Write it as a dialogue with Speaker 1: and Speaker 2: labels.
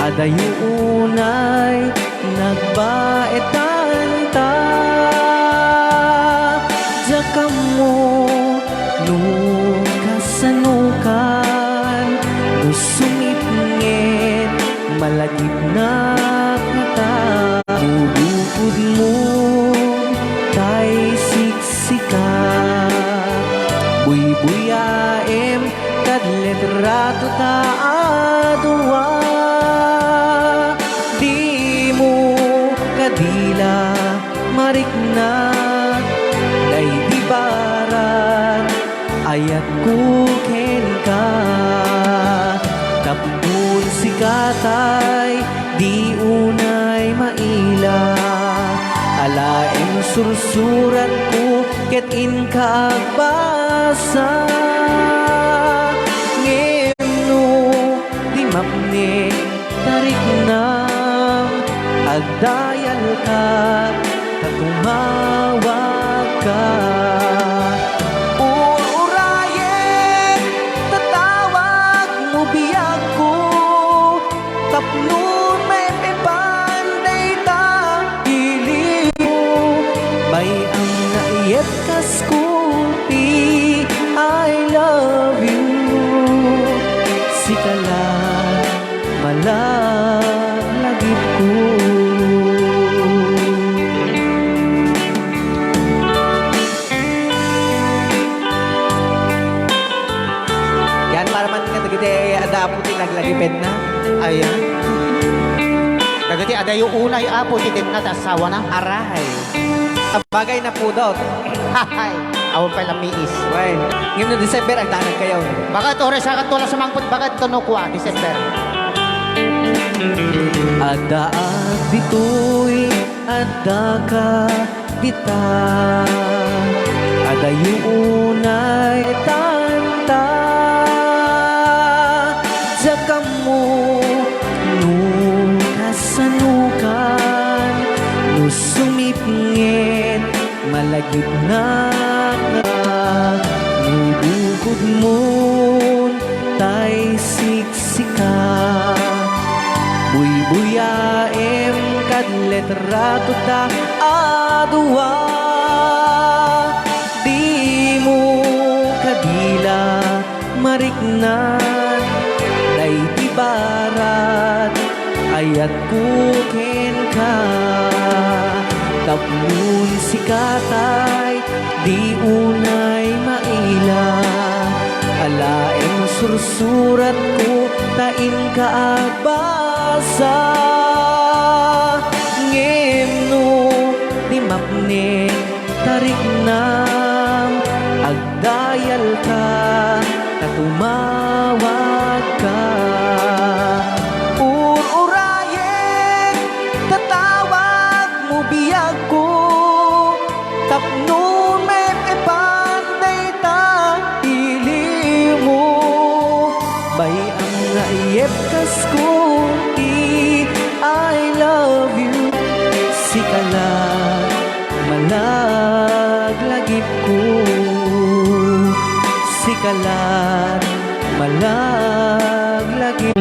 Speaker 1: adayunay nagbaetan ta. Jaka mo nung kasanukan, nusumipngit malagip na kata. Bubukod mo tay siksika, buy-buyaem kad letrato ta adwa. Di mo kadila mariknat day di barat ayat kuken ka. Tapun si katay di unay maila, alaeng sursurat ko ket in kagbasa. Ngeno di mapne tarik na agdayal ka, katumawag ka. Uraye tatawag mo biyag ko, tapno may pepanday ta iliw. May ang naiyet kas kuti, I love you. Sikala malagip ko. Yan para man nga dagiti adapo ti naglagiped na. Ayan.
Speaker 2: Dagiti adayo unay apo ti na tasawa na.
Speaker 1: Aray. Bagay na po daw.
Speaker 2: Hahay. Awon pa lamiis.
Speaker 1: Well, ngayon na December, ang tanag kayo.
Speaker 2: Bakit ore sa katula sa mangput, bakit ito nukwa, December?
Speaker 1: Ada dito'y ada ka dita, ada yunay tanta. Jaka mo nung kasanukan, nusumipngit malagip na ka. Nubukod mo tay siksika, buy-buyaem kad letrato ta adwa. Di mo kadila mariknan day di barat ayat kuken ka. Tapun si katay di unay maila, alaeng sursurat ko tain kaagbasa. Ngeno di mapne tarik nam agdayal ka, katumawag ka. Uraye tatawag mo biyag ko, tapno may epanday ta iliw mo. Bay ang naiyep kas ko ti, I love you. Sikala malaglagip ko, sikala malaglagip.